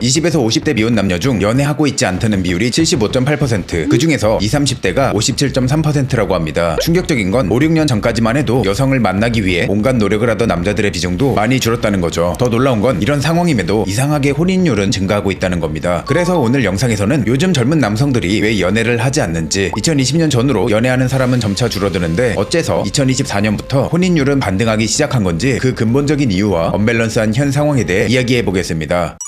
20에서 50대 미혼 남녀 중 연애하고 있지 않다는 비율이 75.8%, 그 중에서 20, 30대가 57.3%라고 합니다. 충격적인 건 5, 6년 전까지만 해도 여성을 만나기 위해 온갖 노력을 하던 남자들의 비중도 많이 줄었다는 거죠. 더 놀라운 건 이런 상황임에도 이상하게 혼인율은 증가하고 있다는 겁니다. 그래서 오늘 영상에서는 요즘 젊은 남성들이 왜 연애를 하지 않는지, 2020년 전후로 연애하는 사람은 점차 줄어드는데 어째서 2024년부터 혼인율은 반등하기 시작한 건지, 그 근본적인 이유와 언밸런스한 현 상황에 대해 이야기해보겠습니다.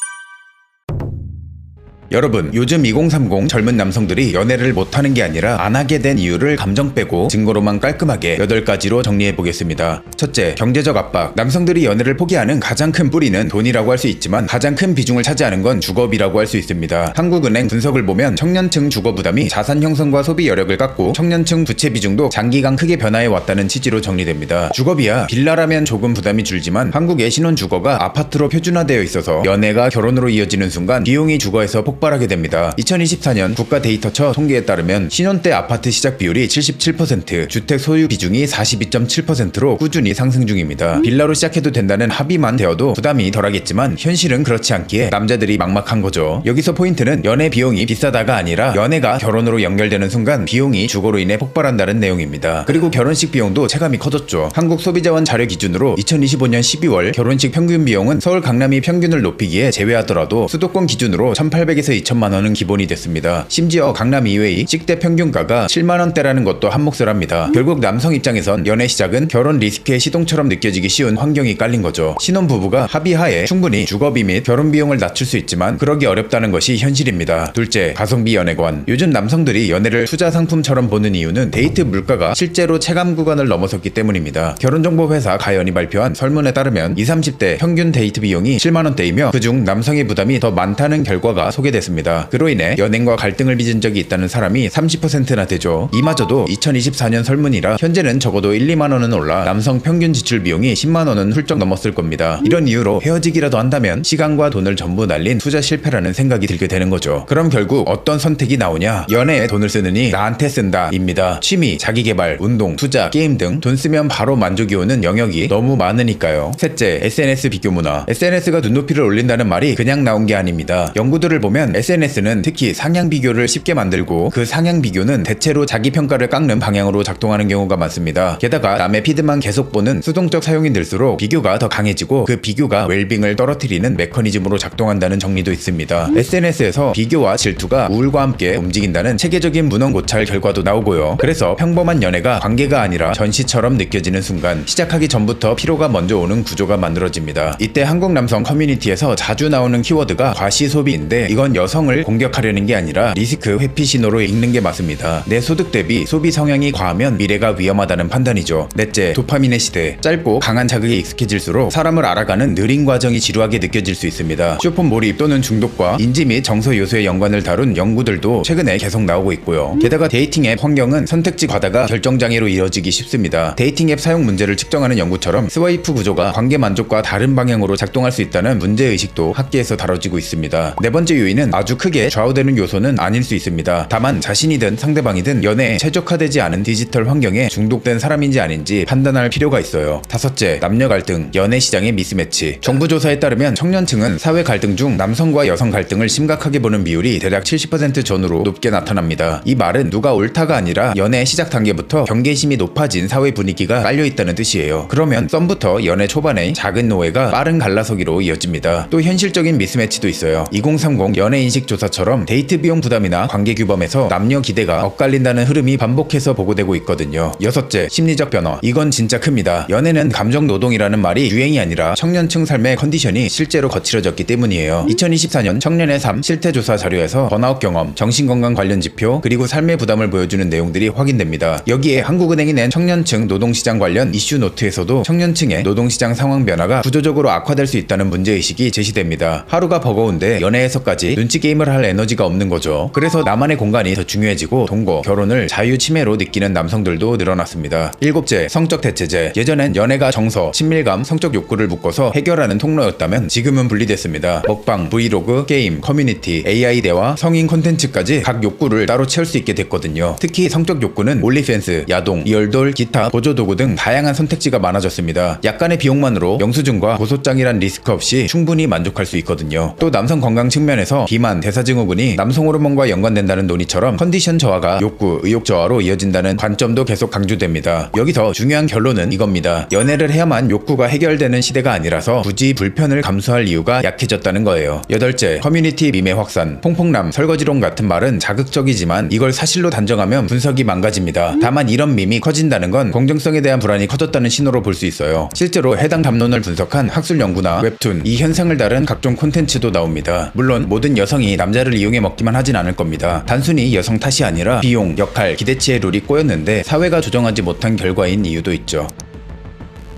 여러분, 요즘 2030 젊은 남성들이 연애를 못하는 게 아니라 안 하게 된 이유를 감정 빼고 증거로만 깔끔하게 8가지로 정리해보겠습니다. 첫째, 경제적 압박. 남성들이 연애를 포기하는 가장 큰 뿌리는 돈이라고 할 수 있지만 가장 큰 비중을 차지하는 건 주거비라고 할 수 있습니다. 한국은행 분석을 보면 청년층 주거 부담이 자산 형성과 소비 여력을 깎고 청년층 부채 비중도 장기간 크게 변화해 왔다는 취지로 정리됩니다. 주거비야 빌라라면 조금 부담이 줄지만 한국의 신혼주거가 아파트로 표준화되어 있어서 연애가 결혼으로 이어지는 순간 비용이 주거에서 폭발하게 됩니다. 2024년 국가 데이터처 통계에 따르면 신혼때 아파트 시작 비율이 77%, 주택 소유 비중이 42.7%로 꾸준히 상승 중입니다. 빌라로 시작해도 된다는 합의만 되어도 부담이 덜하겠지만 현실은 그렇지 않기에 남자들이 막막한 거죠. 여기서 포인트는 연애 비용이 비싸다가 아니라 연애가 결혼으로 연결되는 순간 비용이 주거로 인해 폭발한다는 내용입니다. 그리고 결혼식 비용도 체감이 커졌죠. 한국소비자원 자료 기준으로 2025년 12월 결혼식 평균 비용은 서울 강남이 평균을 높이기에 제외하더라도 수도권 기준으로 1,800에서 2천만 원은 기본이 됐습니다. 심지어 강남 이외의 찍대 평균가가 7만 원대라는 것도 한몫을 합니다. 결국 남성 입장에선 연애 시작은 결혼 리스크의 시동처럼 느껴지기 쉬운 환경이 깔린 거죠. 신혼부부가 합의하에 충분히 주거비 및 결혼 비용을 낮출 수 있지만 그러기 어렵다는 것이 현실입니다. 둘째, 가성비 연애관. 요즘 남성들이 연애를 투자 상품처럼 보는 이유는 데이트 물가가 실제로 체감 구간을 넘어섰기 때문입니다. 결혼정보회사 가연이 발표한 설문에 따르면 20, 30대 평균 데이트 비용이 7만 원대이며 그중 남성의 부담이 더 많다는 결과가 소개됐습니다. 그로 인해 연행과 갈등을 빚은 적이 있다는 사람이 30%나 되죠. 이마저도 2024년 설문이라 현재는 적어도 1, 2만 원은 올라 남성 평균 지출 비용이 10만 원은 훌쩍 넘었을 겁니다. 이런 이유로 헤어지기라도 한다면 시간과 돈을 전부 날린 투자 실패라는 생각이 들게 되는 거죠. 그럼 결국 어떤 선택이 나오냐? 연애에 돈을 쓰느니 나한테 쓴다 입니다. 취미, 자기개발, 운동, 투자, 게임 등 돈 쓰면 바로 만족이 오는 영역이 너무 많으니까요. 셋째, SNS 비교 문화. SNS가 눈높이를 올린다는 말이 그냥 나온 게 아닙니다. 연구들을 보면 SNS는 특히 상향 비교를 쉽게 만들고 그 상향 비교는 대체로 자기 평가를 깎는 방향으로 작동하는 경우가 많습니다. 게다가 남의 피드만 계속 보는 수동적 사용이 늘수록 비교가 더 강해지고 그 비교가 웰빙을 떨어뜨리는 메커니즘으로 작동한다는 정리도 있습니다. SNS에서 비교와 질투가 우울과 함께 움직인다는 체계적인 문헌 고찰 결과도 나오고요. 그래서 평범한 연애가 관계가 아니라 전시처럼 느껴지는 순간 시작하기 전부터 피로가 먼저 오는 구조가 만들어집니다. 이때 한국 남성 커뮤니티에서 자주 나오는 키워드가 과시소비인데 이건 여성을 공격하려는 게 아니라 리스크 회피 신호로 읽는 게 맞습니다. 내 소득 대비 소비 성향이 과하면 미래가 위험하다는 판단이죠. 넷째, 도파민의 시대. 짧고 강한 자극에 익숙해질수록 사람을 알아가는 느린 과정이 지루하게 느껴질 수 있습니다. 쇼폰 몰입 또는 중독과 인지 및 정서 요소의 연관을 다룬 연구들도 최근에 계속 나오고 있고요. 게다가 데이팅 앱 환경은 선택지 과다가 결정장애로 이어지기 쉽습니다. 데이팅 앱 사용 문제를 측정하는 연구처럼 스와이프 구조가 관계 만족과 다른 방향으로 작동할 수 있다는 문제의식도 학계에서 다뤄지고 있습니다. 네 번째 요인은 아주 크게 좌우되는 요소는 아닐 수 있습니다. 다만 자신이든 상대방이든 연애에 최적화되지 않은 디지털 환경에 중독된 사람인지 아닌지 판단할 필요가 있어요. 다섯째, 남녀 갈등, 연애 시장의 미스매치. 정부 조사에 따르면 청년층은 사회 갈등 중 남성과 여성 갈등을 심각하게 보는 비율이 대략 70% 전후로 높게 나타납니다. 이 말은 누가 옳다가 아니라 연애 시작 단계부터 경계심이 높아진 사회 분위기가 깔려있다는 뜻이에요. 그러면 썸부터 연애 초반에 작은 오해가 빠른 갈라서기로 이어집니다. 또 현실적인 미스매치도 있어요. 2030 연애 인식 조사처럼 데이트 비용 부담이나 관계 규범에서 남녀 기대가 엇갈린다는 흐름이 반복해서 보고되고 있거든요. 여섯째, 심리적 변화. 이건 진짜 큽니다. 연애는 감정 노동이라는 말이 유행이 아니라 청년층 삶의 컨디션이 실제로 거칠어졌기 때문이에요. 2024년 청년의 삶 실태조사 자료에서 번아웃 경험, 정신건강 관련 지표, 그리고 삶의 부담을 보여주는 내용들이 확인됩니다. 여기에 한국은행이 낸 청년층 노동시장 관련 이슈 노트에서도 청년층의 노동시장 상황 변화가 구조적으로 악화될 수 있다는 문제의식이 제시됩니다. 하루가 버거운데 연애에서까지 눈치 게임을 할 에너지가 없는 거죠. 그래서 나만의 공간이 더 중요해지고 동거, 결혼을 자유 치매로 느끼는 남성들도 늘어났습니다. 일곱째, 성적 대체제. 예전엔 연애가 정서, 친밀감, 성적 욕구를 묶어서 해결하는 통로였다면 지금은 분리됐습니다. 먹방, 브이로그, 게임, 커뮤니티, AI 대화, 성인 콘텐츠까지 각 욕구를 따로 채울 수 있게 됐거든요. 특히 성적 욕구는 올리팬스, 야동, 리얼돌, 기타, 보조도구 등 다양한 선택지가 많아졌습니다. 약간의 비용만으로 영수증과 고소장이란 리스크 없이 충분히 만족할 수 있거든요. 또 남성 건강 측면에서 비만, 대사증후군이 남성 호르몬과 연관된다는 논의처럼 컨디션 저하가 욕구, 의욕 저하로 이어진다는 관점도 계속 강조됩니다. 여기서 중요한 결론은 이겁니다. 연애를 해야만 욕구가 해결되는 시대가 아니라서 굳이 불편을 감수할 이유가 약해졌다는 거예요. 여덟째, 커뮤니티 밈의 확산. 퐁퐁남, 설거지론 같은 말은 자극적이지만 이걸 사실로 단정하면 분석이 망가집니다. 다만 이런 밈이 커진다는 건 공정성에 대한 불안이 커졌다는 신호로 볼 수 있어요. 실제로 해당 담론을 분석한 학술 연구나 웹툰, 이 현상을 다룬 각종 콘텐츠도 나옵니다. 물론 모든 여성이 남자를 이용해 먹기만 하진 않을 겁니다. 단순히 여성 탓이 아니라 비용, 역할, 기대치의 룰이 꼬였는데 사회가 조정하지 못한 결과인 이유도 있죠.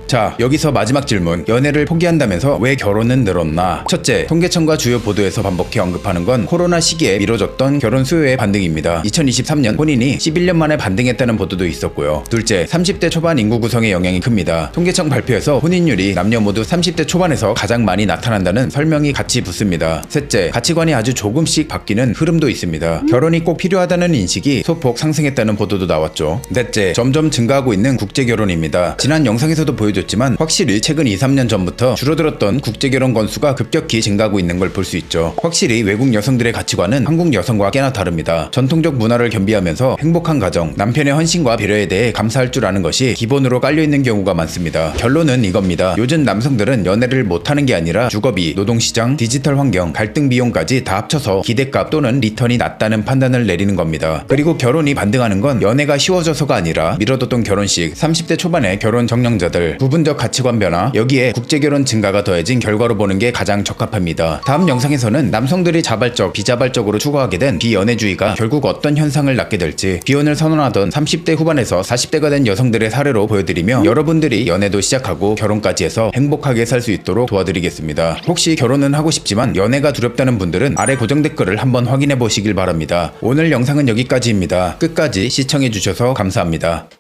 자, 여기서 마지막 질문. 연애를 포기한다면서 왜 결혼은 늘었나? 첫째, 통계청과 주요 보도에서 반복해 언급하는 건 코로나 시기에 미뤄졌던 결혼 수요의 반등입니다. 2023년 본인이 11년 만에 반등했다는 보도도 있었고요. 둘째, 30대 초반 인구 구성의 영향이 큽니다. 통계청 발표에서 혼인율이 남녀 모두 30대 초반에서 가장 많이 나타난다는 설명이 같이 붙습니다. 셋째, 가치관이 아주 조금씩 바뀌는 흐름도 있습니다. 결혼이 꼭 필요하다는 인식이 소폭 상승했다는 보도도 나왔죠. 넷째, 점점 증가하고 있는 국제결혼입니다. 지난 영상에서도 보여줬지만 확실히 최근 2-3년 전부터 줄어들었던 국제결혼 건수가 급격히 증가하고 있는 걸 볼 수 있죠. 확실히 외국 여성들의 가치관은 한국 여성과 꽤나 다릅니다. 전통적 문화를 겸비하면서 행복한 가정, 남편의 헌신과 배려에 대해 감사할 줄 아는 것이 기본으로 깔려있는 경우가 많습니다. 결론은 이겁니다. 요즘 남성들은 연애를 못하는 게 아니라 주거비, 노동시장, 디지털 환경, 갈등 비용까지 다 합쳐서 기대값 또는 리턴이 낮다는 판단을 내리는 겁니다. 그리고 결혼이 반등하는 건 연애가 쉬워져서가 아니라 미뤄뒀던 결혼식, 30대 초반의 결혼 정령자들, 부분적 가치관 변화, 여기에 국제결혼 증가가 더해진 결과로 보는 게 가장 적합합니다. 다음 영상에서는 남성들이 자발적, 비자발적으로 추구하게 된 비연애주의가 결국 어떤 현상을 낳게 될지, 비혼을 선언하던 30대 후반에서 40대가 된 여성들의 사례로 보여드리며 여러분들이 연애도 시작하고 결혼까지 해서 행복하게 살 수 있도록 도와드리겠습니다. 혹시 결혼은 하고 싶지만 연애가 두렵다는 분들은 아래 고정 댓글을 한번 확인해 보시길 바랍니다. 오늘 영상은 여기까지입니다. 끝까지 시청해주셔서 감사합니다.